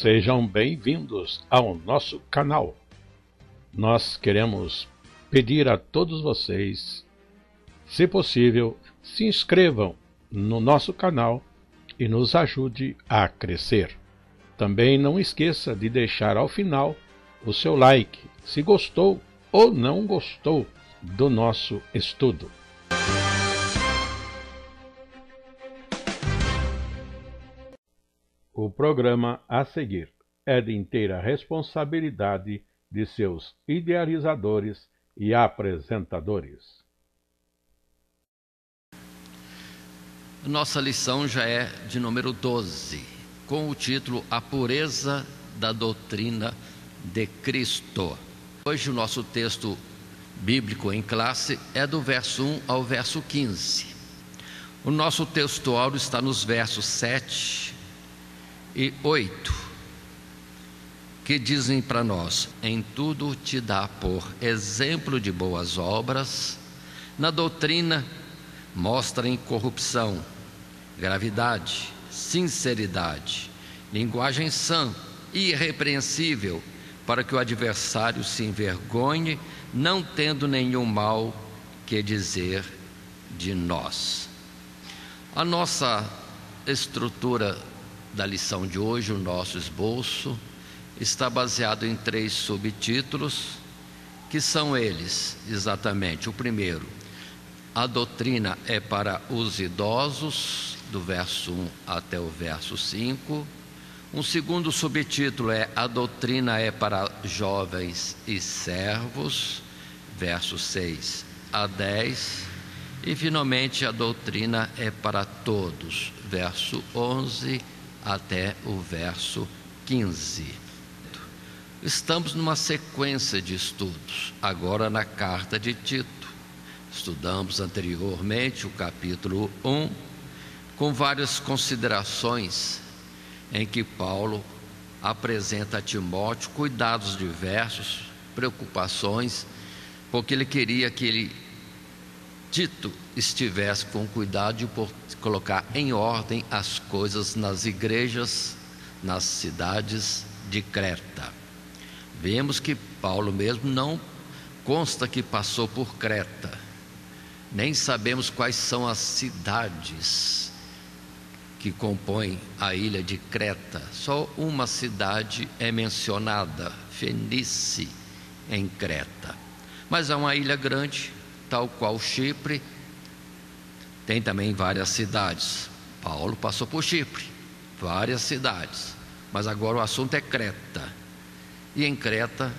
Sejam bem-vindos ao nosso canal. Nós queremos pedir a todos vocês, se possível, se inscrevam no nosso canal e nos ajude a crescer. Também não esqueça de deixar ao final o seu like, se gostou ou não gostou do nosso estudo. O programa a seguir é de inteira responsabilidade de seus idealizadores e apresentadores. Nossa lição já é de número 12, com o título A Pureza da Doutrina de Cristo. Hoje o nosso texto bíblico em classe é do verso 1 ao verso 15. O nosso texto áureo está nos versos 7 e 8, que dizem para nós: em tudo te dá por exemplo de boas obras, na doutrina mostra incorrupção, gravidade, sinceridade, linguagem sã e irrepreensível, para que o adversário se envergonhe, não tendo nenhum mal que dizer de nós. A nossa estrutura da lição de hoje, o nosso esboço, está baseado em 3 subtítulos, que são eles, exatamente. O primeiro, a doutrina é para os idosos, do verso 1 até o verso 5. Um segundo subtítulo é a doutrina é para jovens e servos, versos 6 a 10. E finalmente a doutrina é para todos, verso 11 até o verso 15. Estamos numa sequência de estudos, agora na carta de Tito. Estudamos anteriormente o capítulo 1, com várias considerações em que Paulo apresenta a Timóteo cuidados diversos, preocupações, porque ele queria que Tito estivesse com cuidado de colocar em ordem as coisas nas igrejas, nas cidades de Creta. Vemos que Paulo mesmo não consta que passou por Creta, nem sabemos quais são as cidades que compõem a ilha de Creta. Só uma cidade é mencionada, Fenice, em Creta. Mas é uma ilha grande, tal qual Chipre, tem também várias cidades. Paulo passou por Chipre, várias cidades, mas agora o assunto é Creta. E em Creta,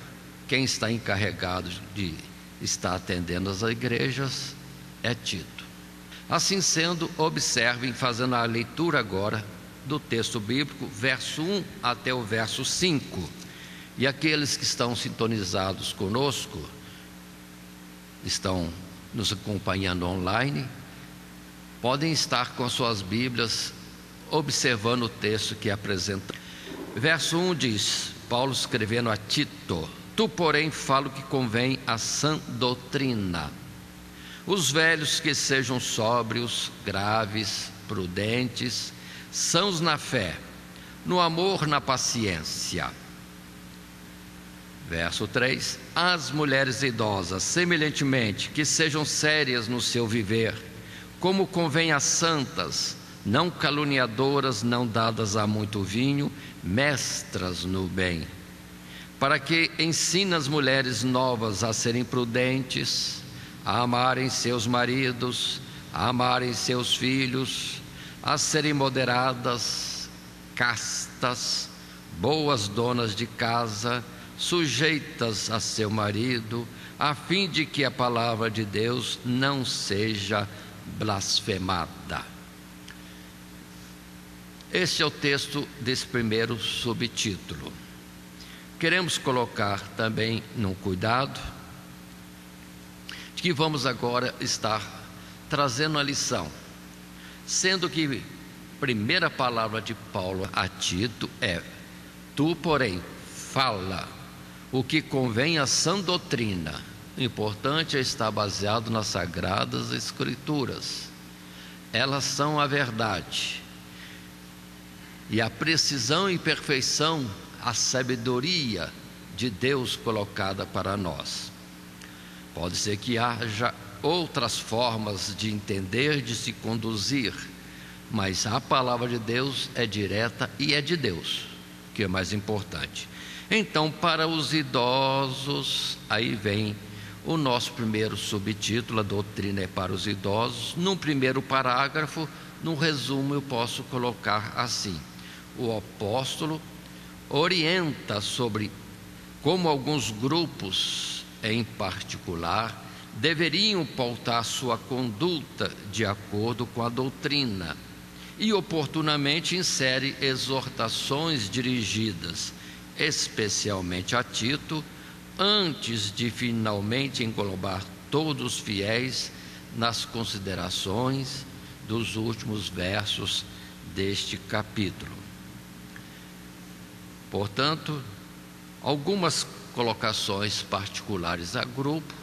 quem está encarregado de estar atendendo as igrejas é Tito. Assim sendo, observem, fazendo a leitura agora do texto bíblico, verso 1 até o verso 5. E aqueles que estão sintonizados conosco, estão nos acompanhando online, podem estar com suas Bíblias observando o texto que apresenta. Verso 1 diz, Paulo escrevendo a Tito: tu, porém, fala o que convém à sã doutrina. Os velhos que sejam sóbrios, graves, prudentes, sãos na fé, no amor, na paciência. Verso 3, as mulheres idosas, semelhantemente, que sejam sérias no seu viver, como convém às santas, não caluniadoras, não dadas a muito vinho, mestras no bem, para que ensine as mulheres novas a serem prudentes, a amarem seus maridos, a amarem seus filhos, a serem moderadas, castas, boas donas de casa, sujeitas a seu marido, a fim de que a palavra de Deus não seja blasfemada. Este é o texto desse primeiro subtítulo. Queremos colocar também num cuidado de que vamos agora estar trazendo a lição, sendo que a primeira palavra de Paulo a Tito é: tu, porém, fala o que convém à sã doutrina. O importante é estar baseado nas Sagradas Escrituras. Elas são a verdade. e a precisão e perfeição, a sabedoria de Deus colocada para nós. Pode ser que haja outras formas de entender, de se conduzir, mas a palavra de Deus é direta e é de Deus, que é mais importante. Então, para os idosos, aí vem o nosso primeiro subtítulo: a doutrina é para os idosos. Num primeiro parágrafo, num resumo, eu posso colocar assim: o apóstolo orienta sobre como alguns grupos, em particular, deveriam pautar sua conduta de acordo com a doutrina, e oportunamente insere exortações dirigidas especialmente a Tito, antes de finalmente englobar todos os fiéis nas considerações dos últimos versos deste capítulo. Portanto, algumas colocações particulares a grupo,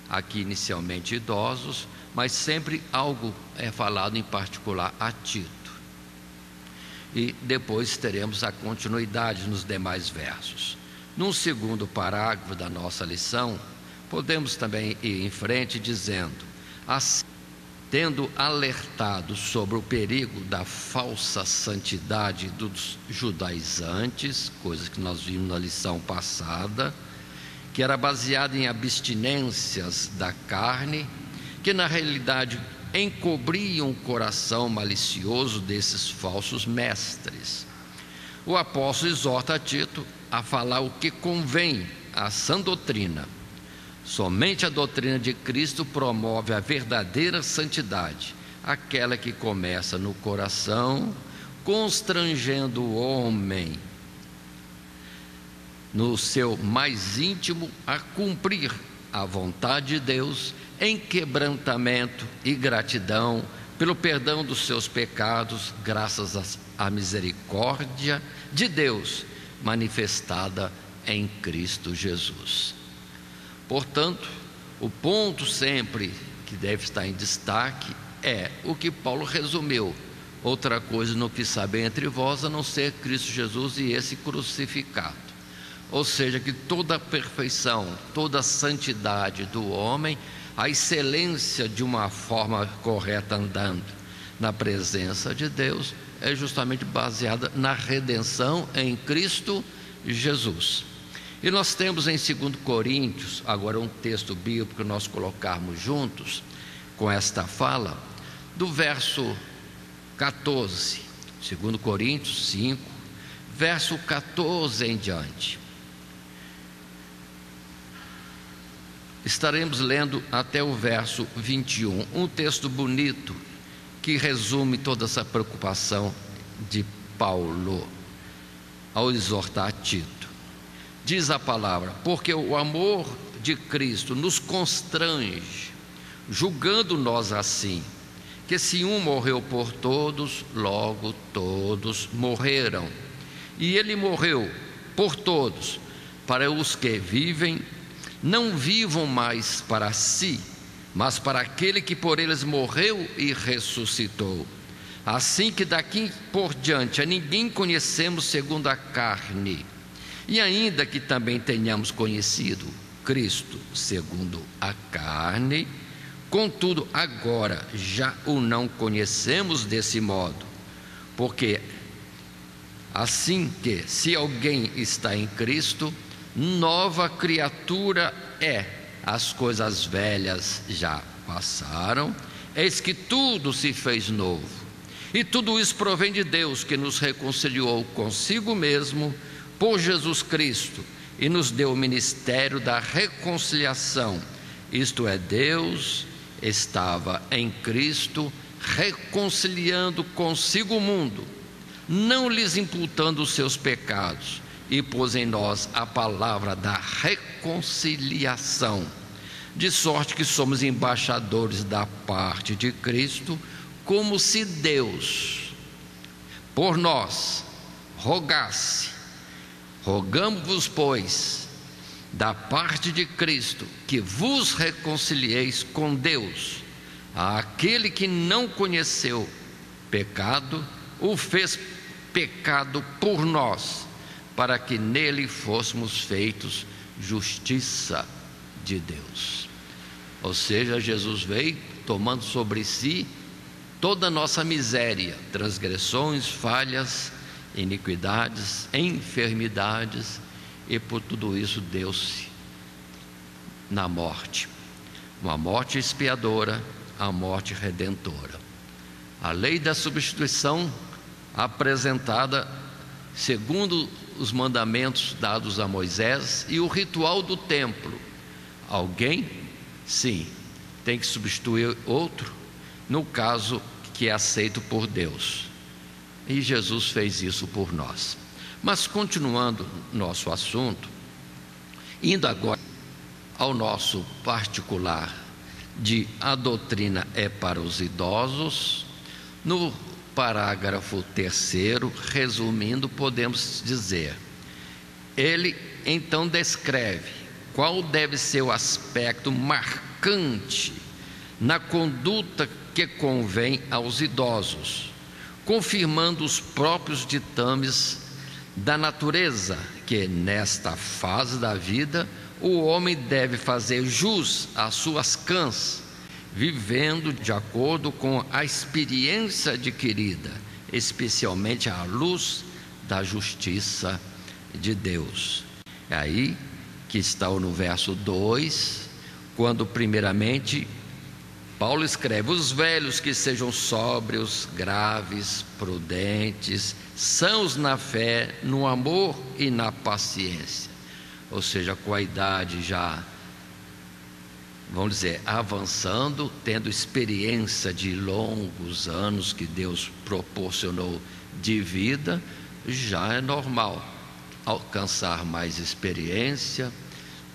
aqui inicialmente idosos, mas sempre algo é falado em particular a Tito. E depois teremos a continuidade nos demais versos. Num segundo parágrafo da nossa lição, podemos também ir em frente dizendo: assim, tendo alertado sobre o perigo da falsa santidade dos judaizantes, coisa que nós vimos na lição passada, que era baseada em abstinências da carne, que na realidade encobriam o coração malicioso desses falsos mestres. O apóstolo exorta a Tito a falar o que convém à sã doutrina. Somente a doutrina de Cristo promove a verdadeira santidade, aquela que começa no coração, constrangendo o homem no seu mais íntimo a cumprir a vontade de Deus em quebrantamento e gratidão pelo perdão dos seus pecados, graças à misericórdia de Deus manifestada em Cristo Jesus. Portanto, o ponto sempre que deve estar em destaque é o que Paulo resumiu: outra coisa não quis saber entre vós a não ser Cristo Jesus e esse crucificado. Ou seja, que toda a perfeição, toda a santidade do homem, a excelência de uma forma correta andando na presença de Deus, é justamente baseada na redenção em Cristo Jesus. E nós temos em 2 Coríntios, agora um texto bíblico que nós colocarmos juntos com esta fala, do verso 14, 2 Coríntios 5, verso 14 em diante. Estaremos lendo até o verso 21, um texto bonito que resume toda essa preocupação de Paulo ao exortar Tito. Diz a palavra: porque o amor de Cristo nos constrange, julgando nós assim, que se um morreu por todos, logo todos morreram. E ele morreu por todos, para os que vivem, não vivam mais para si, mas para aquele que por eles morreu e ressuscitou. Assim que daqui por diante a ninguém conhecemos segundo a carne, e ainda que também tenhamos conhecido Cristo segundo a carne, contudo agora já o não conhecemos desse modo, porque assim que, se alguém está em Cristo, nova criatura é, as coisas velhas já passaram, eis que tudo se fez novo. E tudo isso provém de Deus, que nos reconciliou consigo mesmo por Jesus Cristo e nos deu o ministério da reconciliação. Isto é, Deus estava em Cristo reconciliando consigo o mundo, não lhes imputando os seus pecados, e pôs em nós a palavra da reconciliação, de sorte que somos embaixadores da parte de Cristo, como se Deus por nós rogasse. Rogamos-vos, pois, da parte de Cristo, que vos reconcilieis com Deus. Aquele que não conheceu pecado, o fez pecado por nós, para que nele fôssemos feitos justiça de Deus. Ou seja, Jesus veio tomando sobre si toda a nossa miséria, transgressões, falhas, iniquidades, enfermidades, e por tudo isso deu-se na morte, uma morte expiadora, a morte redentora. A lei da substituição apresentada segundo os mandamentos dados a Moisés e o ritual do templo. Alguém, sim, tem que substituir outro, no caso que é aceito por Deus. E Jesus fez isso por nós. Mas continuando nosso assunto, indo agora ao nosso particular de a doutrina é para os idosos, no parágrafo 3º, resumindo, podemos dizer: ele então descreve qual deve ser o aspecto marcante na conduta que convém aos idosos, confirmando os próprios ditames da natureza, que nesta fase da vida o homem deve fazer jus às suas cãs, vivendo de acordo com a experiência adquirida, especialmente à luz da justiça de Deus. É aí que está no verso 2, quando primeiramente Paulo escreve: os velhos que sejam sóbrios, graves, prudentes, sãos na fé, no amor e na paciência. Ou seja, com a idade já, vamos dizer, avançando, tendo experiência de longos anos que Deus proporcionou de vida, já é normal alcançar mais experiência,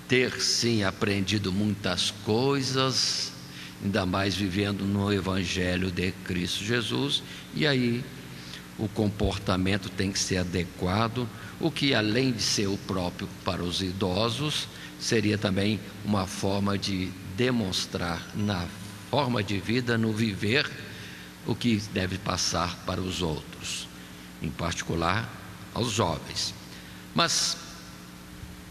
ter sim aprendido muitas coisas, ainda mais vivendo no Evangelho de Cristo Jesus, e aí o comportamento tem que ser adequado, o que além de ser o próprio para os idosos, seria também uma forma de demonstrar na forma de vida, no viver, o que deve passar para os outros, em particular aos jovens. Mas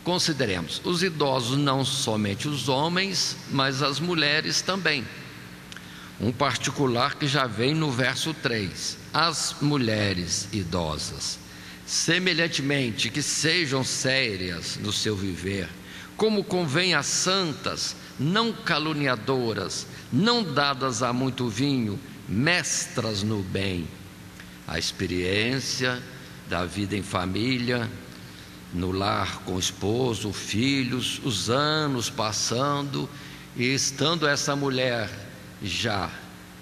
consideremos, os idosos não somente os homens, mas as mulheres também. Um particular que já vem no verso 3: as mulheres idosas, semelhantemente, que sejam sérias no seu viver, como convém a santas, não caluniadoras, não dadas a muito vinho, mestras no bem. A experiência da vida em família, no lar com o esposo, filhos, os anos passando, e estando essa mulher já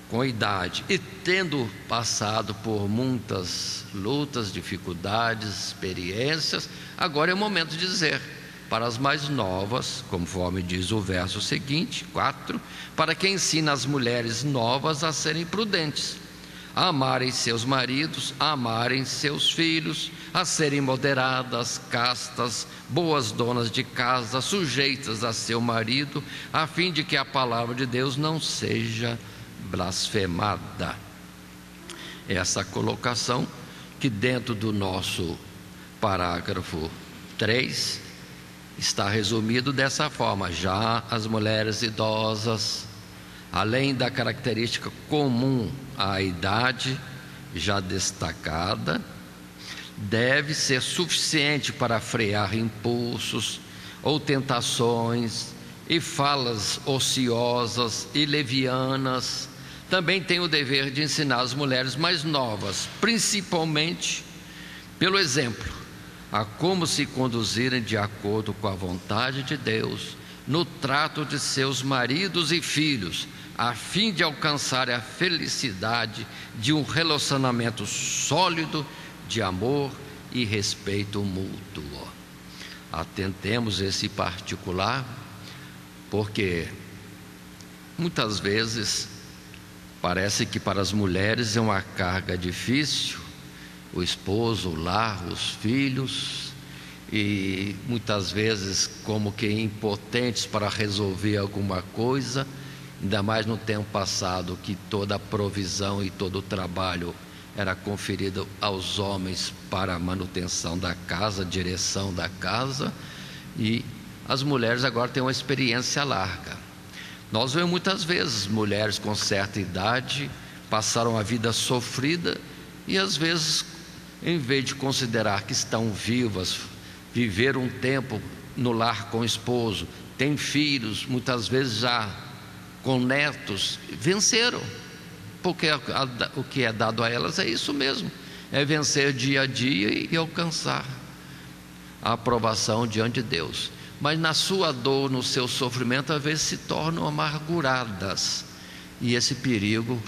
com idade e tendo passado por muitas lutas, dificuldades, experiências, agora é o momento de dizer para as mais novas, conforme diz o verso seguinte, 4, para que ensina as mulheres novas a serem prudentes, a amarem seus maridos, a amarem seus filhos, a serem moderadas, castas, boas donas de casa, sujeitas a seu marido, a fim de que a palavra de Deus não seja blasfemada. Essa colocação que dentro do nosso parágrafo 3 está resumido dessa forma: já as mulheres idosas, além da característica comum à idade já destacada, deve ser suficiente para frear impulsos ou tentações e falas ociosas e levianas. Também tem o dever de ensinar as mulheres mais novas, principalmente pelo exemplo, a como se conduzirem de acordo com a vontade de Deus no trato de seus maridos e filhos, a fim de alcançar a felicidade de um relacionamento sólido de amor e respeito mútuo. Atentemos esse particular, porque muitas vezes parece que para as mulheres é uma carga difícil, o esposo, o lar, os filhos, e muitas vezes como que impotentes para resolver alguma coisa, ainda mais no tempo passado, que toda a provisão e todo o trabalho era conferido aos homens para a manutenção da casa, direção da casa, e as mulheres agora têm uma experiência larga. Nós vemos muitas vezes mulheres com certa idade passaram a vida sofrida e às vezes, em vez de considerar que estão vivas, viveram um tempo no lar com o esposo, têm filhos, muitas vezes já com netos, venceram, porque o que é dado a elas é isso mesmo, é vencer dia a dia e alcançar a aprovação diante de Deus. Mas na sua dor, no seu sofrimento, às vezes se tornam amarguradas, e esse perigo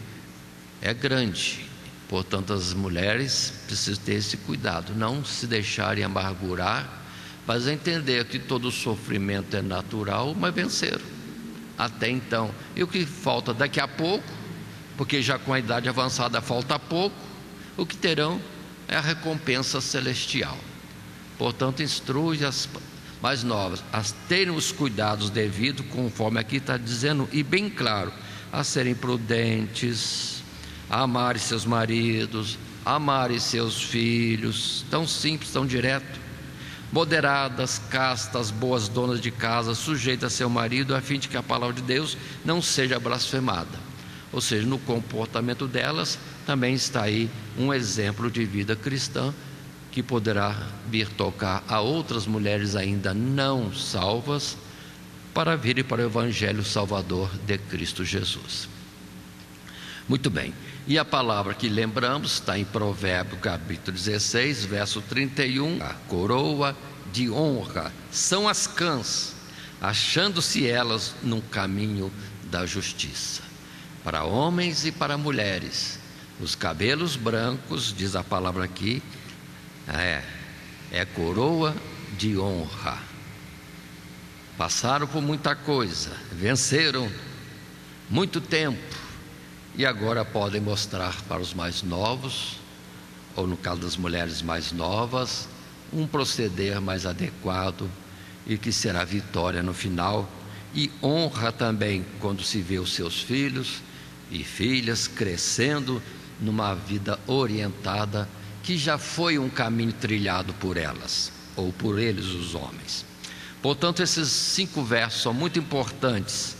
é grande. Portanto, as mulheres precisam ter esse cuidado, não se deixarem amargurar, mas entender que todo sofrimento é natural, mas venceram até então. E o que falta daqui a pouco, porque já com a idade avançada falta pouco, o que terão é a recompensa celestial. Portanto, instrui as mais novas a terem os cuidados devidos, conforme aqui está dizendo, e bem claro, a serem prudentes, a amarem seus maridos, a amarem seus filhos, tão simples, tão direto, moderadas, castas, boas donas de casa, sujeitas a seu marido, a fim de que a palavra de Deus não seja blasfemada. Ou seja, no comportamento delas também está aí um exemplo de vida cristã, que poderá vir tocar a outras mulheres ainda não salvas, para virem para o Evangelho Salvador de Cristo Jesus. Muito bem, e a palavra que lembramos está em Provérbios capítulo 16, verso 31. A coroa de honra são as cãs, achando-se elas no caminho da justiça. Para homens e para mulheres, os cabelos brancos, diz a palavra aqui, é coroa de honra. Passaram por muita coisa, venceram muito tempo, e agora podem mostrar para os mais novos, ou no caso das mulheres mais novas, um proceder mais adequado, e que será vitória no final, e honra também quando se vê os seus filhos e filhas crescendo numa vida orientada, que já foi um caminho trilhado por elas, ou por eles, os homens. Portanto, esses 5 versos são muito importantes,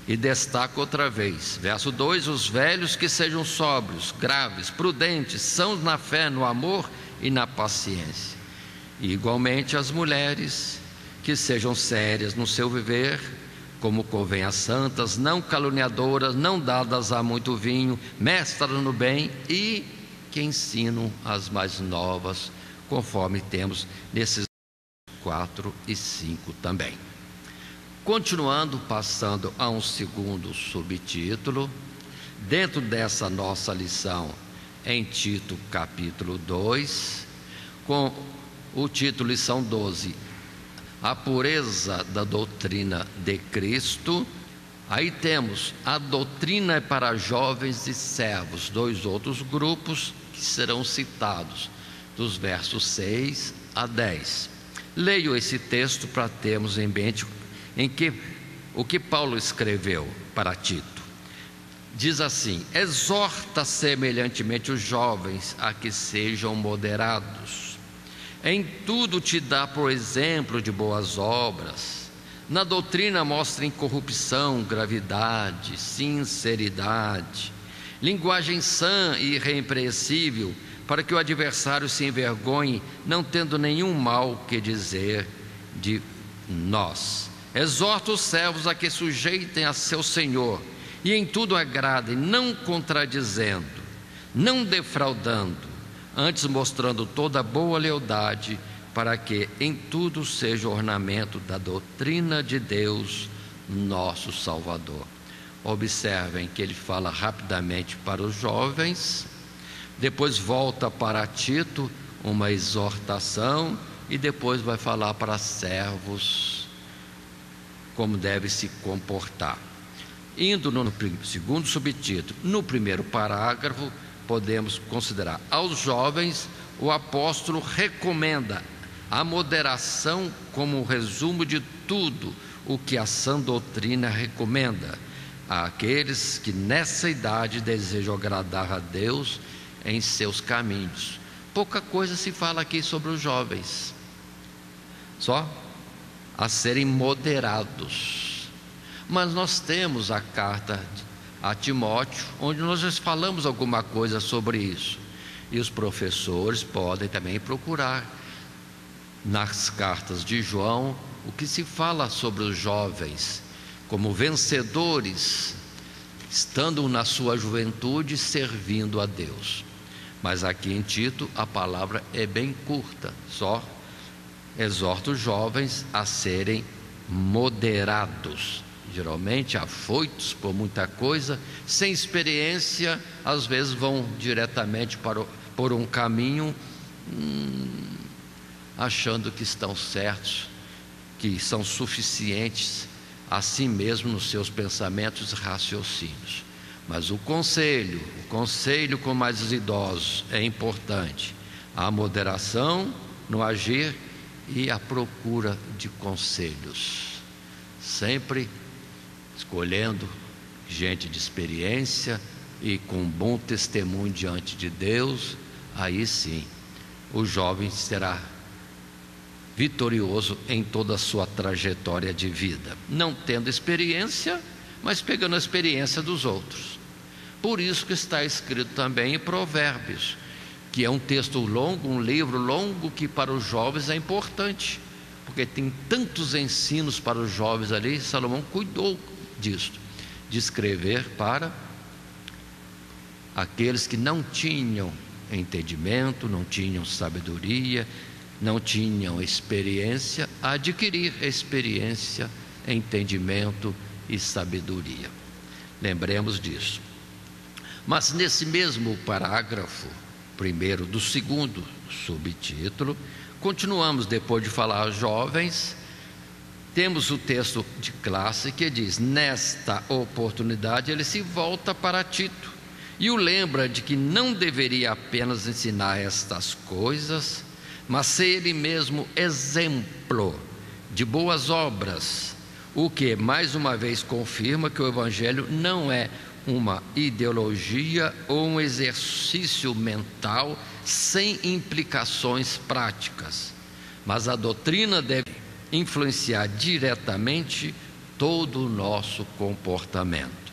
e destaco outra vez. Verso 2: os velhos que sejam sóbrios, graves, prudentes, sãos na fé, no amor e na paciência. E igualmente as mulheres que sejam sérias no seu viver, como convém às santas, não caluniadoras, não dadas a muito vinho, mestras no bem, e que ensinam as mais novas, conforme temos nesses 4 e 5 também. Continuando, passando a um segundo subtítulo, dentro dessa nossa lição, em Tito capítulo 2, com o título lição 12, a pureza da doutrina de Cristo. Aí temos a doutrina para jovens e servos, 2 outros grupos que serão citados, dos versos 6 a 10. Leio esse texto para termos em mente o que Paulo escreveu para Tito. Diz assim: exorta semelhantemente os jovens a que sejam moderados, em tudo te dá por exemplo de boas obras, na doutrina mostra incorrupção, gravidade, sinceridade, linguagem sã e irrepreensível, para que o adversário se envergonhe, não tendo nenhum mal que dizer de nós. Exorta os servos a que sujeitem a seu Senhor, e em tudo agradem, não contradizendo, não defraudando, antes mostrando toda boa lealdade, para que em tudo seja ornamento da doutrina de Deus, nosso Salvador. Observem que ele fala rapidamente para os jovens, depois volta para Tito, uma exortação, e depois vai falar para servos como deve se comportar. Indo no segundo subtítulo, no primeiro parágrafo, podemos considerar aos jovens, o apóstolo recomenda a moderação como um resumo de tudo o que a sã doutrina recomenda àqueles que nessa idade desejam agradar a Deus em seus caminhos. Pouca coisa se fala aqui sobre os jovens, só a serem moderados. Mas nós temos a carta a Timóteo, onde nós já falamos alguma coisa sobre isso, e os professores podem também procurar nas cartas de João o que se fala sobre os jovens como vencedores, estando na sua juventude servindo a Deus. Mas aqui em Tito a palavra é bem curta, só exorta os jovens a serem moderados, geralmente afoitos por muita coisa, sem experiência, às vezes vão diretamente por um caminho, achando que estão certos, que são suficientes a si mesmo nos seus pensamentos e raciocínios. Mas o conselho com mais idosos é importante, a moderação no agir e a procura de conselhos, sempre escolhendo gente de experiência e com bom testemunho diante de Deus. Aí sim o jovem será vitorioso em toda a sua trajetória de vida, não tendo experiência, mas pegando a experiência dos outros. Por isso que está escrito também em Provérbios, que é um texto longo, um livro longo, que para os jovens é importante, porque tem tantos ensinos para os jovens ali. Salomão cuidou disso, de escrever para aqueles que não tinham entendimento, não tinham sabedoria, não tinham experiência, a adquirir experiência, entendimento e sabedoria. Lembremos disso. Mas nesse mesmo parágrafo, primeiro do segundo subtítulo, continuamos, depois de falar aos jovens, temos o texto de classe que diz: nesta oportunidade ele se volta para Tito e o lembra de que não deveria apenas ensinar estas coisas, mas ser ele mesmo exemplo de boas obras, o que mais uma vez confirma que o Evangelho não é uma ideologia ou um exercício mental sem implicações práticas, mas a doutrina deve influenciar diretamente todo o nosso comportamento.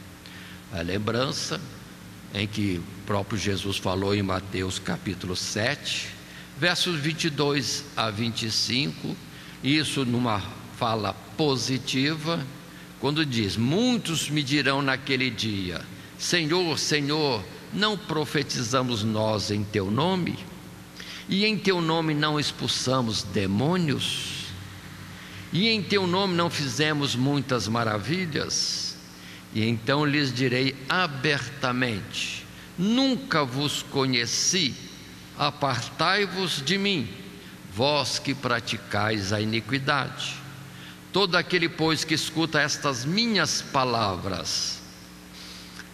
A lembrança em que o próprio Jesus falou em Mateus capítulo 7, versos 22 a 25, isso numa fala positiva, quando diz: muitos me dirão naquele dia: Senhor, Senhor, não profetizamos nós em teu nome? E em teu nome não expulsamos demônios? E em teu nome não fizemos muitas maravilhas? E então lhes direi abertamente: nunca vos conheci, apartai-vos de mim, vós que praticais a iniquidade. Todo aquele, pois, que escuta estas minhas palavras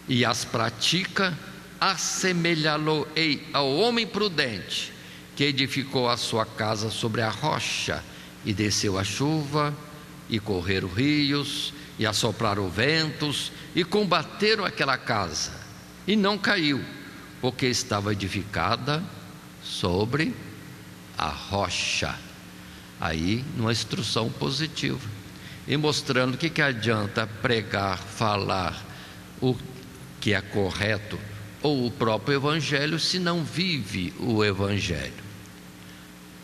e as pratica, assemelhá-lo-ei ao homem prudente que edificou a sua casa sobre a rocha, e desceu a chuva, e correram rios, e assopraram ventos, e combateram aquela casa, e não caiu, porque estava edificada sobre a rocha. Aí, numa instrução positiva, e mostrando que adianta pregar, falar o que é correto, ou o próprio Evangelho, se não vive o Evangelho.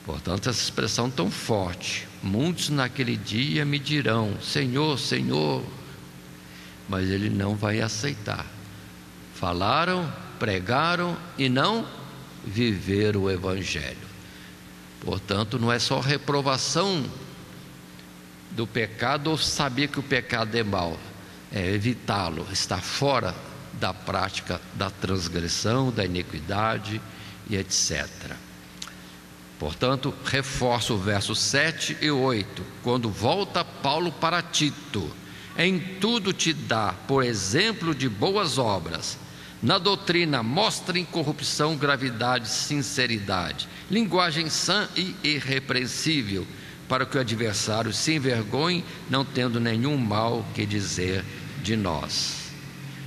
Portanto, essa expressão tão forte: muitos naquele dia me dirão, Senhor, Senhor, mas ele não vai aceitar. Falaram, pregaram e não viveram o Evangelho. Portanto, não é só reprovação do pecado ou saber que o pecado é mau, é evitá-lo, estar fora da prática da transgressão, da iniquidade e etc. Portanto, reforço o verso 7 e 8, quando volta Paulo para Tito: em tudo te dá por exemplo de boas obras, na doutrina mostra incorrupção, gravidade, sinceridade, linguagem sã e irrepreensível, para que o adversário se envergonhe, não tendo nenhum mal que dizer de nós.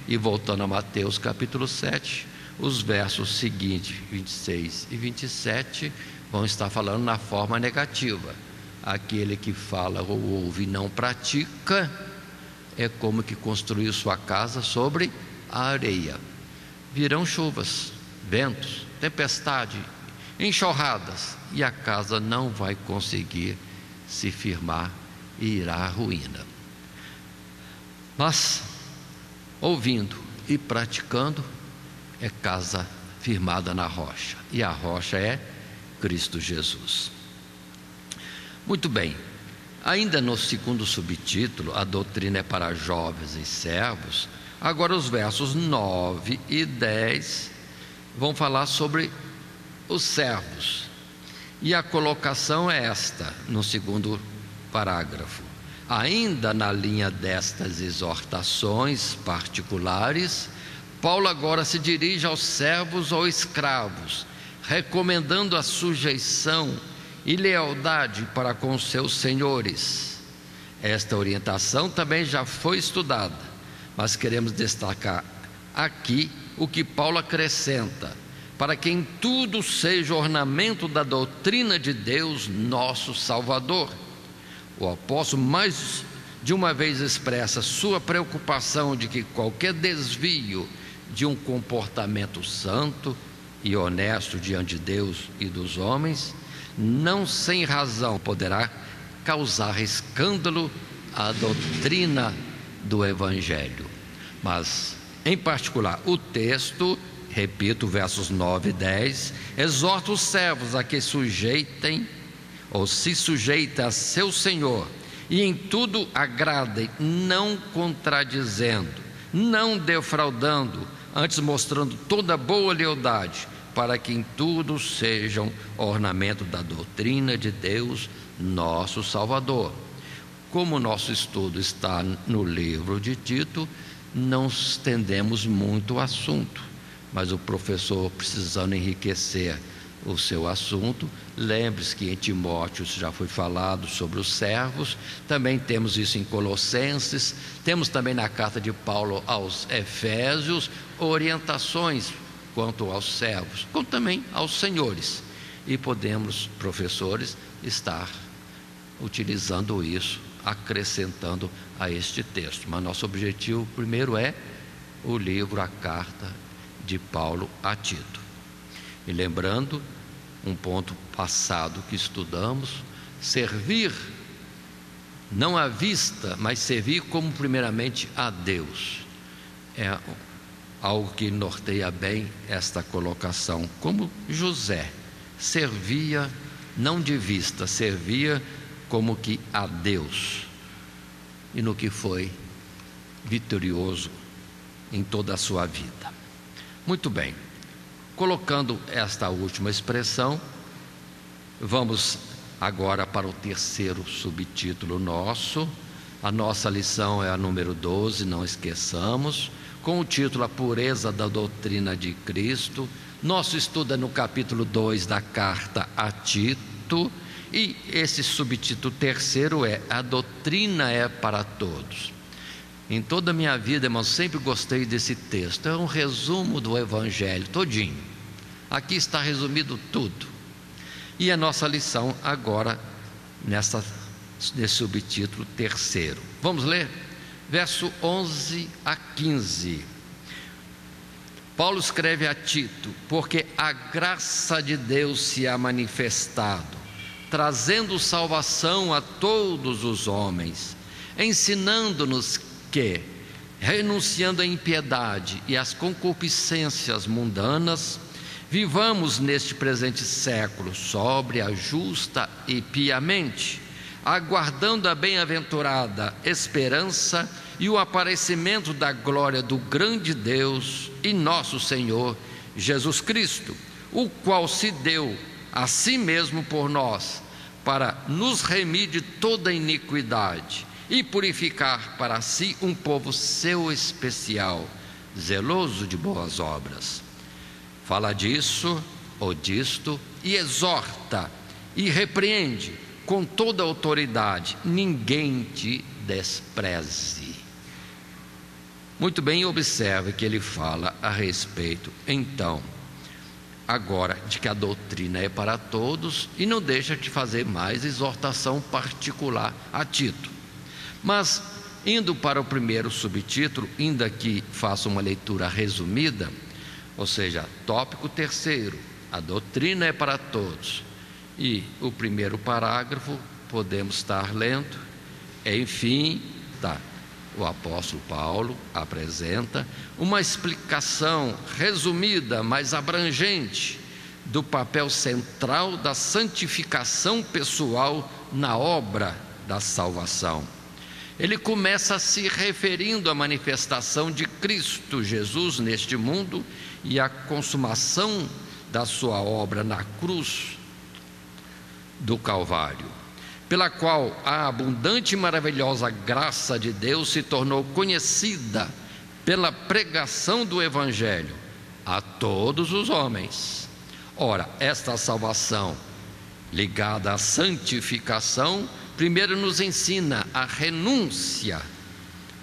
E voltando a Mateus capítulo 7, Os versos seguintes, 26 e 27, vão estar falando na forma negativa. Aquele que fala ou ouve e não pratica é como que construiu sua casa sobre a areia. Virão chuvas, ventos, tempestade, enxurradas, e a casa não vai conseguir se firmar e irá à ruína. Mas, ouvindo e praticando, é casa firmada na rocha, e a rocha é Cristo Jesus. Muito bem, ainda no segundo subtítulo, a doutrina é para jovens e servos. Agora os versos 9 e 10 vão falar sobre os servos, e a colocação é esta, no segundo parágrafo: ainda na linha destas exortações particulares, Paulo agora se dirige aos servos ou escravos, recomendando a sujeição e lealdade para com seus senhores. Esta orientação também já foi estudada, mas queremos destacar aqui o que Paulo acrescenta: para que em tudo seja ornamento da doutrina de Deus, nosso Salvador. O apóstolo mais de uma vez expressa sua preocupação de que qualquer desvio de um comportamento santo e honesto diante de Deus e dos homens, não sem razão poderá causar escândalo à doutrina do Evangelho. Mas, em particular, o texto, repito, versos 9 e 10, exorta os servos a que sujeitem ou se sujeitem a seu Senhor, e em tudo agradem, não contradizendo, não defraudando, antes mostrando toda boa lealdade, para que em tudo sejam ornamento da doutrina de Deus, nosso Salvador. Como o nosso estudo está no livro de Tito, não estendemos muito o assunto, mas o professor, precisando enriquecer o seu assunto, lembre-se que em Timóteo já foi falado sobre os servos, também temos isso em Colossenses, temos também na carta de Paulo aos Efésios orientações quanto aos servos, como também aos senhores, e podemos, professores, estar utilizando isso, acrescentando a este texto. Mas nosso objetivo primeiro é o livro, a carta de Paulo a Tito. E lembrando um ponto passado que estudamos: servir não à vista, mas servir como primeiramente a Deus. É algo que norteia bem esta colocação. Como José servia não de vista, servia como que a Deus, e no que foi vitorioso em toda a sua vida. Muito bem, colocando esta última expressão, vamos agora para o terceiro subtítulo nosso. A nossa lição é a número 12, não esqueçamos, com o título A Pureza da Doutrina de Cristo. Nosso estudo é no capítulo 2 da carta a Tito, e esse subtítulo terceiro é A Doutrina é para Todos. Em toda a minha vida, irmãos, sempre gostei desse texto. É um resumo do Evangelho todinho. Aqui está resumido tudo. E a nossa lição agora, nesse subtítulo terceiro. Vamos ler? Verso 11 a 15. Paulo escreve a Tito: porque a graça de Deus se há manifestado, trazendo salvação a todos os homens, ensinando-nos que, renunciando à impiedade e às concupiscências mundanas, vivamos neste presente século sóbria, justa e piamente, aguardando a bem-aventurada esperança e o aparecimento da glória do grande Deus e nosso Senhor Jesus Cristo, o qual se deu a si mesmo por nós, para nos remir de toda iniquidade e purificar para si um povo seu especial, zeloso de boas obras. Fala disso ou disto e exorta e repreende com toda autoridade. Ninguém te despreze. Muito bem, observe que ele fala a respeito, então, agora, de que a doutrina é para todos, e não deixa de fazer mais exortação particular a Tito. Mas, indo para o primeiro subtítulo, ainda que faça uma leitura resumida, ou seja, tópico terceiro, a doutrina é para todos, e o primeiro parágrafo, podemos estar lendo, enfim, o apóstolo Paulo apresenta uma explicação resumida, mas abrangente, do papel central da santificação pessoal na obra da salvação. Ele começa se referindo à manifestação de Cristo Jesus neste mundo e à consumação da sua obra na cruz do Calvário, pela qual a abundante e maravilhosa graça de Deus se tornou conhecida pela pregação do Evangelho a todos os homens. Ora, esta salvação, ligada à santificação, primeiro nos ensina a renúncia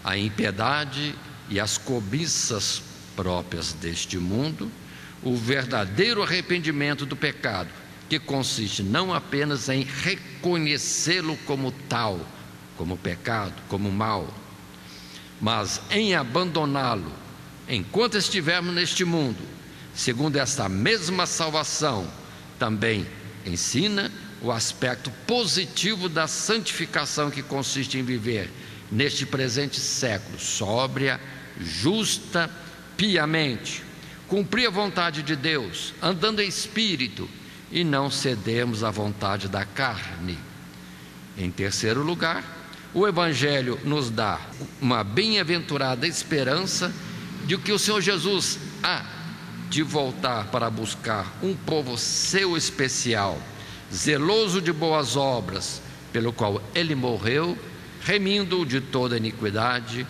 à impiedade e às cobiças próprias deste mundo, o verdadeiro arrependimento do pecado, que consiste não apenas em reconhecê-lo como tal, como pecado, como mal, mas em abandoná-lo enquanto estivermos neste mundo. Segundo esta mesma salvação, também ensina o aspecto positivo da santificação, que consiste em viver neste presente século sóbria, justa, piamente, cumprir a vontade de Deus, andando em espírito, e não cedemos à vontade da carne. Em terceiro lugar, o Evangelho nos dá uma bem-aventurada esperança de que o Senhor Jesus há de voltar para buscar um povo seu especial, zeloso de boas obras, pelo qual ele morreu, remindo-o de toda iniquidade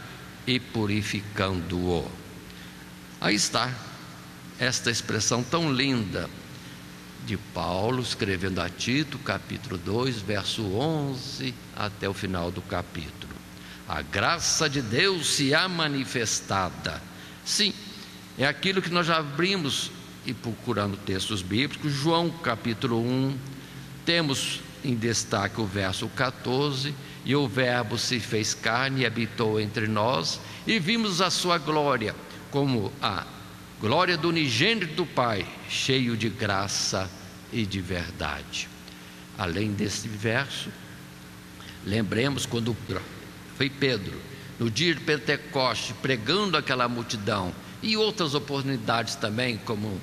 e purificando-o. Aí está esta expressão tão linda de Paulo escrevendo a Tito, capítulo 2, verso 11 até o final do capítulo. A graça de Deus se há manifestada. Sim, é aquilo que nós já abrimos e procurando textos bíblicos. João capítulo 1, temos em destaque o verso 14: e o verbo se fez carne e habitou entre nós, e vimos a sua glória, como a glória do unigênito do Pai, cheio de graça e de verdade. Além desse verso, lembremos quando foi Pedro, no dia de Pentecoste, pregando aquela multidão, e outras oportunidades também, como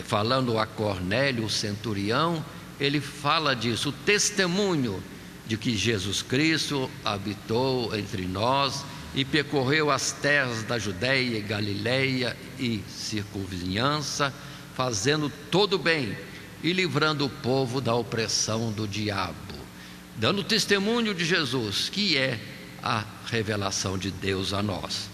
falando a Cornélio, o centurião, ele fala disso, o testemunho de que Jesus Cristo habitou entre nós e percorreu as terras da Judéia, Galileia e circunvizinhança, fazendo todo o bem e livrando o povo da opressão do diabo, dando testemunho de Jesus, que é a revelação de Deus a nós,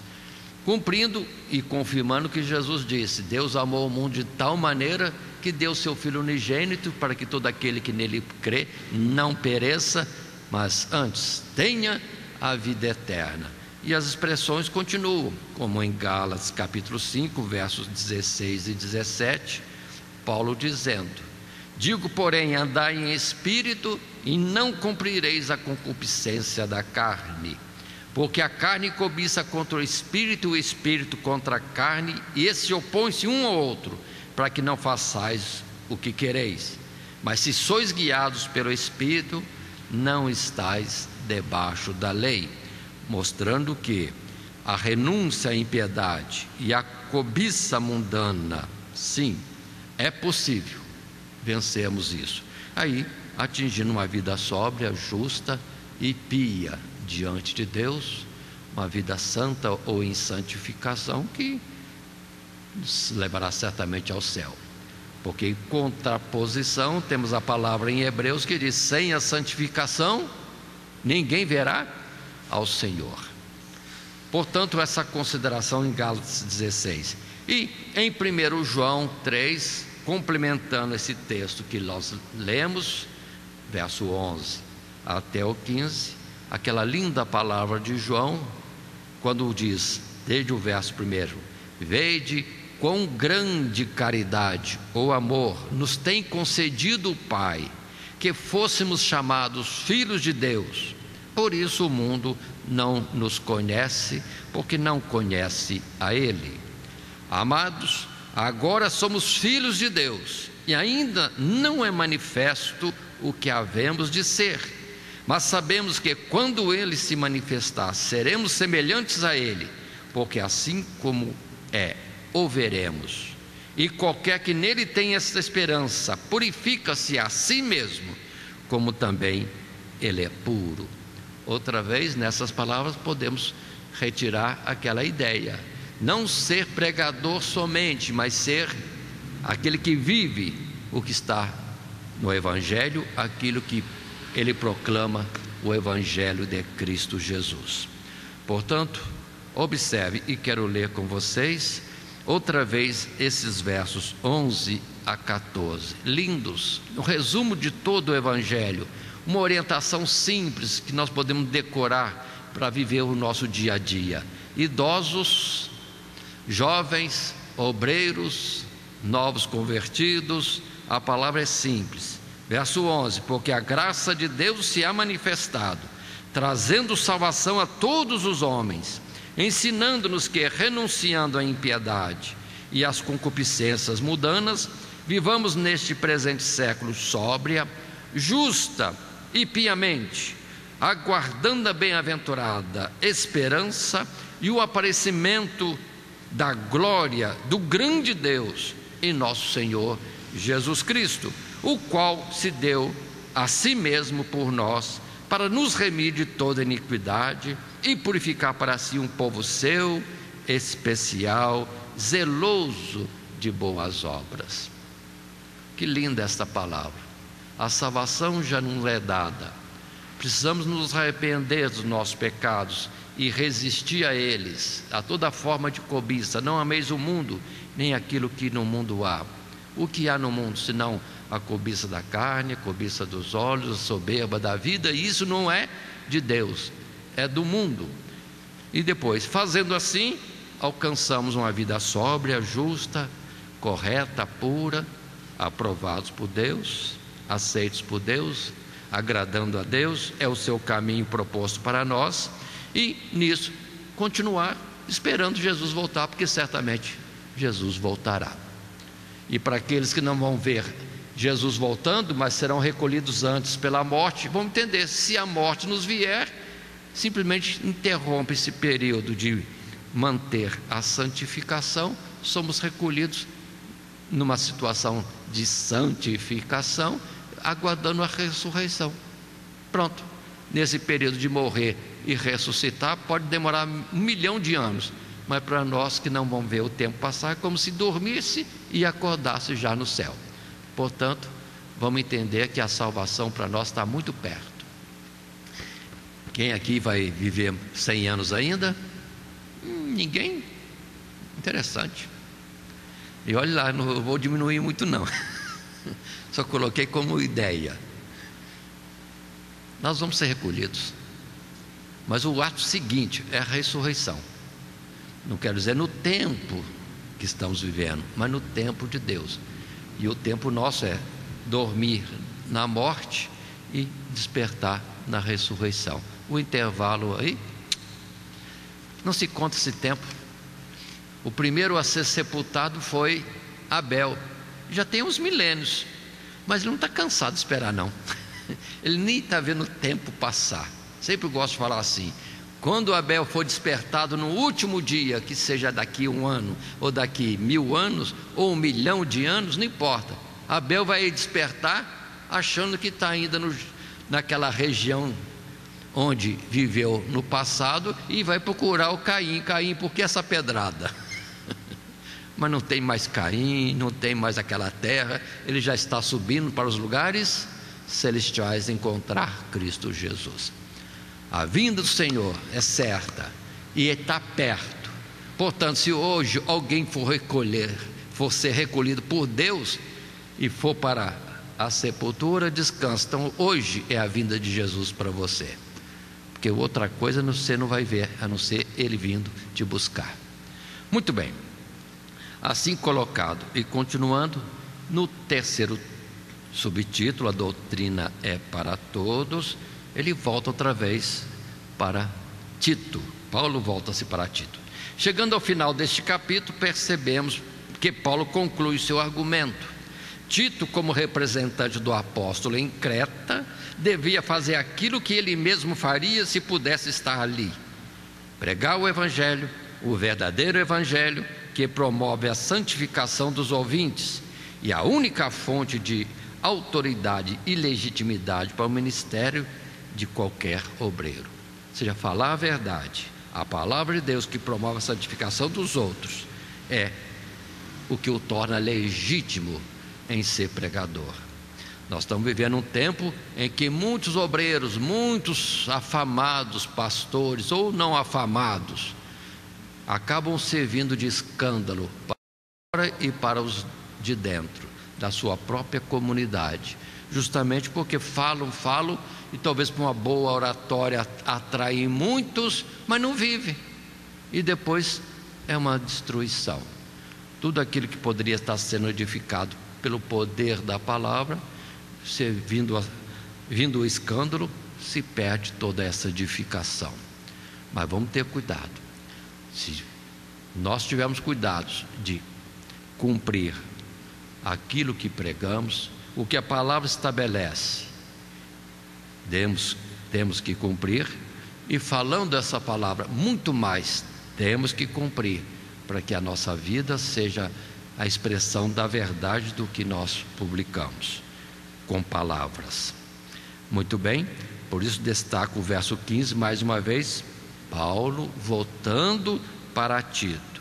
cumprindo e confirmando o que Jesus disse: Deus amou o mundo de tal maneira que deu seu Filho unigênito, para que todo aquele que nele crê não pereça, mas antes tenha a vida eterna. E as expressões continuam, como em Gálatas capítulo 5, versos 16 e 17, Paulo dizendo: digo, porém, andai em espírito, e não cumprireis a concupiscência da carne, porque a carne cobiça contra o espírito contra a carne, e esses opõem-se um ao outro, para que não façais o que quereis. Mas se sois guiados pelo Espírito, não estáis debaixo da lei, mostrando que a renúncia à impiedade e a cobiça mundana, sim, é possível vencermos isso, aí atingindo uma vida sóbria, justa e pia diante de Deus, uma vida santa ou em santificação, que nos levará certamente ao céu. Porque em contraposição temos a palavra em Hebreus que diz: sem a santificação ninguém verá ao Senhor. Portanto, essa consideração em Gálatas 16. E em 1 João 3, complementando esse texto que nós lemos, verso 11 até o 15, aquela linda palavra de João, quando diz: desde o verso 1: Vede quão grande caridade ou amor nos tem concedido o Pai, que fôssemos chamados filhos de Deus. Por isso o mundo não nos conhece, porque não conhece a Ele. Amados, agora somos filhos de Deus, e ainda não é manifesto o que havemos de ser, mas sabemos que quando Ele se manifestar, seremos semelhantes a Ele, porque assim como é, o veremos. E qualquer que nele tem esta esperança, purifica-se a si mesmo, como também ele é puro. Outra vez, nessas palavras, podemos retirar aquela ideia: não ser pregador somente, mas ser aquele que vive o que está no Evangelho, aquilo que ele proclama, o Evangelho de Cristo Jesus. Portanto, observe, e quero ler com vocês outra vez esses versos 11 a 14, lindos, o resumo de todo o Evangelho, uma orientação simples que nós podemos decorar para viver o nosso dia a dia. Idosos, jovens, obreiros, novos convertidos, a palavra é simples. Verso 11: Porque a graça de Deus se há manifestado, trazendo salvação a todos os homens, ensinando-nos que, renunciando à impiedade e às concupiscências mundanas, vivamos neste presente século sóbria, justa e piamente, aguardando a bem-aventurada esperança e o aparecimento da glória do grande Deus e nosso Senhor Jesus Cristo, o qual se deu a si mesmo por nós, para nos remir de toda iniquidade e purificar para si um povo seu, especial, zeloso de boas obras. Que linda esta palavra! A salvação já nos é dada. Precisamos nos arrepender dos nossos pecados e resistir a eles, a toda forma de cobiça. Não ameis o mundo, nem aquilo que no mundo há. O que há no mundo, senão a cobiça da carne, a cobiça dos olhos, a soberba da vida, e isso não é de Deus, é do mundo. E depois, fazendo assim, alcançamos uma vida sóbria, justa, correta, pura, aprovados por Deus, aceitos por Deus, agradando a Deus, é o seu caminho proposto para nós, e nisso continuar esperando Jesus voltar, porque certamente Jesus voltará. E para aqueles que não vão ver Jesus voltando, mas serão recolhidos antes pela morte, vão entender: se a morte nos vier, simplesmente interrompe esse período de manter a santificação, somos recolhidos numa situação de santificação, aguardando a ressurreição. Pronto, nesse período de morrer e ressuscitar pode demorar 1 milhão de anos, mas para nós que não vamos ver o tempo passar, é como se dormisse e acordasse já no céu. Portanto, vamos entender que a salvação para nós está muito perto. Quem aqui vai viver 100 anos ainda? Ninguém? Interessante. E olha lá, não vou diminuir muito não, só coloquei como ideia. Nós vamos ser recolhidos, mas o ato seguinte é a ressurreição. Não quero dizer no tempo que estamos vivendo, mas no tempo de Deus. E o tempo nosso é dormir na morte e despertar na ressurreição. O intervalo aí, não se conta esse tempo. O primeiro a ser sepultado foi Abel. Já tem uns milênios, mas ele não está cansado de esperar não. Ele nem está vendo o tempo passar. Sempre gosto de falar assim: quando Abel for despertado no último dia, que seja daqui 1 ano, ou daqui 1000 anos, ou 1 milhão de anos, não importa, Abel vai despertar achando que está ainda naquela região onde viveu no passado, e vai procurar o Caim. Caim, por que essa pedrada? Mas não tem mais Caim, não tem mais aquela terra, ele já está subindo para os lugares celestiais encontrar Cristo Jesus. A vinda do Senhor é certa e está perto. Portanto, se hoje alguém for ser recolhido por Deus e for para a sepultura, descansa. Então hoje é a vinda de Jesus para você. porque outra coisa você não vai ver, a não ser Ele vindo te buscar. Muito bem, assim colocado e continuando, no terceiro subtítulo, a doutrina é para todos, ele volta outra vez para Tito. Paulo volta-se para Tito. Chegando ao final deste capítulo, percebemos que Paulo conclui seu argumento. Tito, como representante do apóstolo em Creta, devia fazer aquilo que ele mesmo faria se pudesse estar ali: pregar o evangelho, o verdadeiro evangelho, que promove a santificação dos ouvintes e a única fonte de autoridade e legitimidade para o ministério de qualquer obreiro. Ou seja, falar a verdade, a palavra de Deus que promove a santificação dos outros, é o que o torna legítimo em ser pregador. Nós estamos vivendo um tempo em que muitos obreiros, muitos afamados pastores ou não afamados, acabam servindo de escândalo para e para os de dentro da sua própria comunidade, justamente porque falam e talvez por uma boa oratória atraem muitos, mas não vivem, e depois é uma destruição. Tudo aquilo que poderia estar sendo edificado pelo poder da palavra, vindo o escândalo, se perde toda essa edificação. Mas vamos ter cuidado. Se nós tivermos cuidados de cumprir aquilo que pregamos, o que a palavra estabelece, temos que cumprir, e falando essa palavra, muito mais temos que cumprir, para que a nossa vida seja a expressão da verdade do que nós publicamos, com palavras. Muito bem, por isso destaco o verso 15, mais uma vez, Paulo voltando para Tito: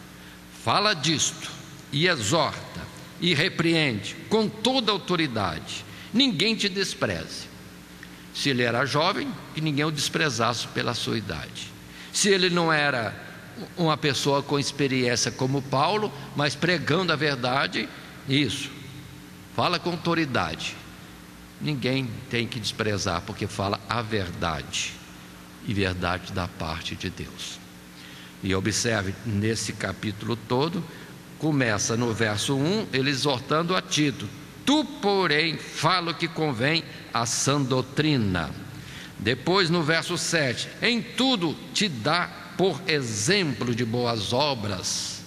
fala disto, e exorta, e repreende com toda autoridade, ninguém te despreze. Se ele era jovem, que ninguém o desprezasse pela sua idade. Se ele não era uma pessoa com experiência como Paulo, mas pregando a verdade, isso, fala com autoridade, ninguém tem que desprezar, porque fala a verdade, e verdade da parte de Deus. E observe, nesse capítulo todo, começa no verso 1, ele exortando a Tito: tu, porém, fala o que convém à sã doutrina. Depois, no verso 7, em tudo te dá por exemplo de boas obras.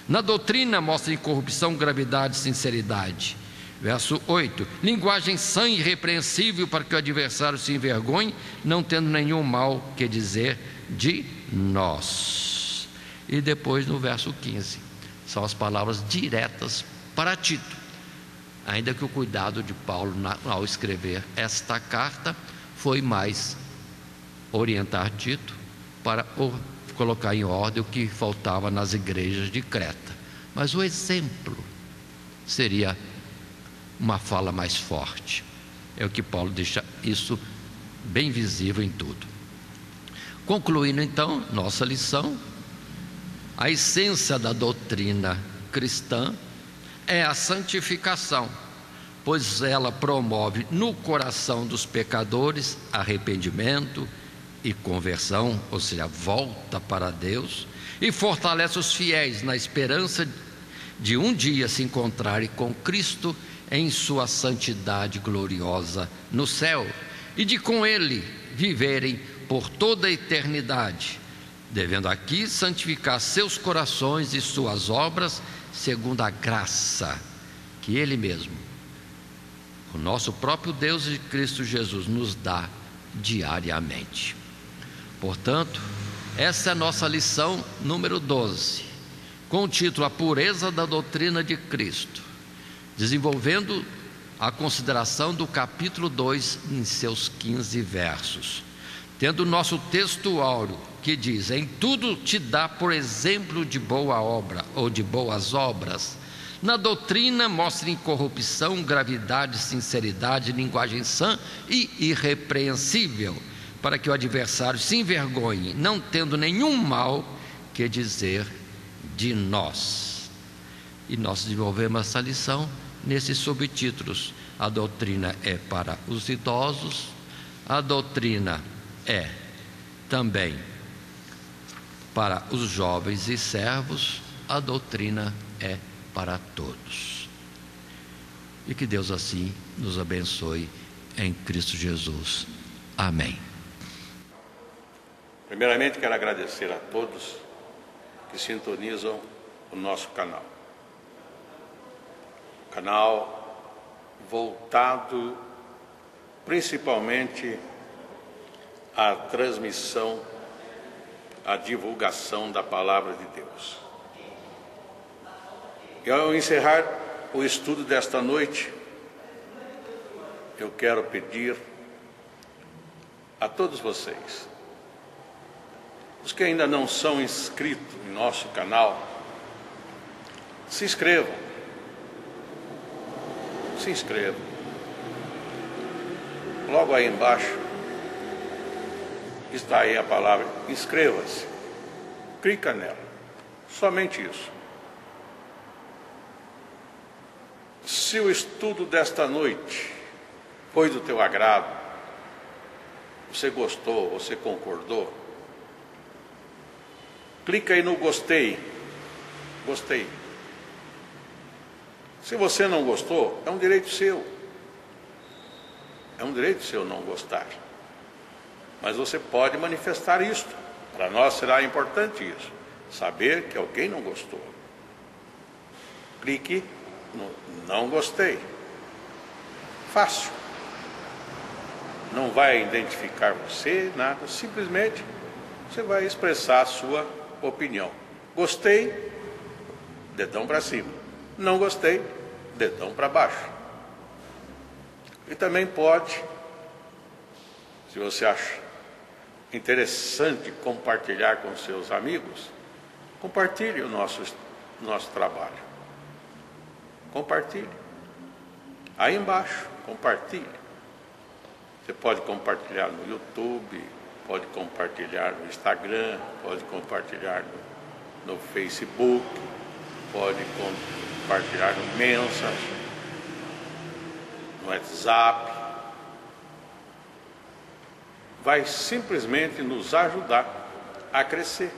Na doutrina mostra incorrupção, gravidade e sinceridade. Verso 8, linguagem sã e irrepreensível, para que o adversário se envergonhe, não tendo nenhum mal que dizer de nós. E depois, no verso 15, são as palavras diretas para Tito. Ainda que o cuidado de Paulo ao escrever esta carta foi mais orientar Tito para colocar em ordem o que faltava nas igrejas de Creta, mas o exemplo seria uma fala mais forte. É o que Paulo deixa isso bem visível em tudo. Concluindo então nossa lição, a essência da doutrina cristã é a santificação, pois ela promove no coração dos pecadores arrependimento e conversão, ou seja, volta para Deus, e fortalece os fiéis na esperança de um dia se encontrarem com Cristo em sua santidade gloriosa no céu, e de com Ele viverem por toda a eternidade, devendo aqui santificar seus corações e suas obras, segundo a graça que Ele mesmo, o nosso próprio Deus e Cristo Jesus, nos dá diariamente. Portanto, essa é a nossa lição número 12, com o título A Pureza da Doutrina de Cristo, desenvolvendo a consideração do capítulo 2 em seus 15 versos, tendo o nosso texto áureo que diz: em tudo te dá por exemplo de boa obra ou de boas obras. Na doutrina mostra incorrupção, gravidade, sinceridade, linguagem sã e irrepreensível, para que o adversário se envergonhe, não tendo nenhum mal que dizer de nós. E nós desenvolvemos essa lição nesses subtítulos: a doutrina é para os idosos, a doutrina é também para os jovens e servos, a doutrina é para todos. E que Deus assim nos abençoe em Cristo Jesus. Amém. Primeiramente, quero agradecer a todos que sintonizam o nosso canal. Canal voltado principalmente à transmissão, à divulgação da Palavra de Deus. E ao encerrar o estudo desta noite, eu quero pedir a todos vocês, os que ainda não são inscritos em nosso canal, se inscrevam. Se inscrevam. Logo aí embaixo está aí a palavra inscreva-se. Clica nela. Somente isso. Se o estudo desta noite foi do teu agrado, você gostou, você concordou, clica aí no gostei. Gostei. Se você não gostou, é um direito seu. É um direito seu não gostar. Mas você pode manifestar isto. Para nós será importante isso. Saber que alguém não gostou. Clique no não gostei. Fácil. Não vai identificar você, nada. Simplesmente você vai expressar a sua opinião. Gostei, dedão para cima. Não gostei, dedão para baixo. E também pode, se você acha interessante compartilhar com seus amigos, compartilhe o nosso trabalho. Compartilhe. Aí embaixo, compartilhe. Você pode compartilhar no YouTube, pode compartilhar no Instagram, pode compartilhar no Facebook, pode compartilhar no Messenger, no WhatsApp. Vai simplesmente nos ajudar a crescer.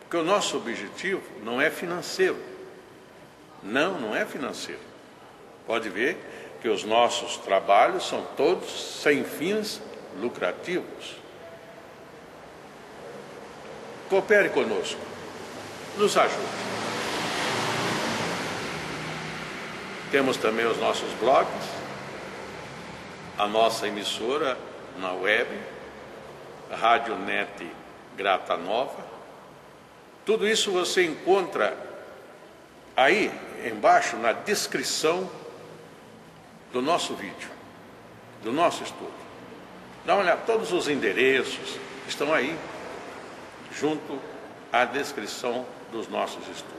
Porque o nosso objetivo não é financeiro. Não é financeiro. Pode ver que os nossos trabalhos são todos sem fins lucrativos. Coopere conosco. Nos ajude. Temos também os nossos blogs, a nossa emissora na web, a Rádio Net Grata Nova. Tudo isso você encontra aí embaixo na descrição do nosso vídeo, do nosso estudo. Dá uma olhada, todos os endereços estão aí, junto à descrição dos nossos estudos.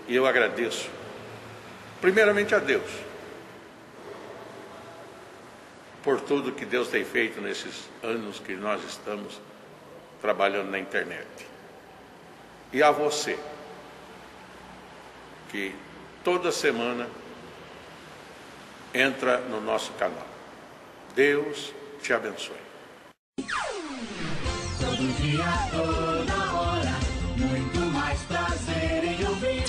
E eu agradeço, primeiramente a Deus, por tudo que Deus tem feito nesses anos que nós estamos trabalhando na internet. E a você, que toda semana entra no nosso canal. Deus te abençoe. Todo dia, toda hora, muito mais prazer em ouvir.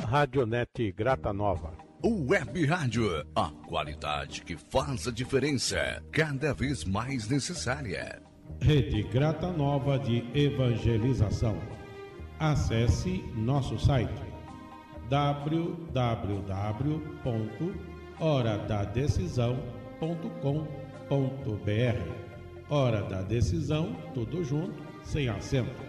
Radionet Grata Nova. Web Rádio, a qualidade que faz a diferença, cada vez mais necessária. Rede Grata Nova de Evangelização. Acesse nosso site www.horadadecisão.com.br. Hora da Decisão, tudo junto, sem acento.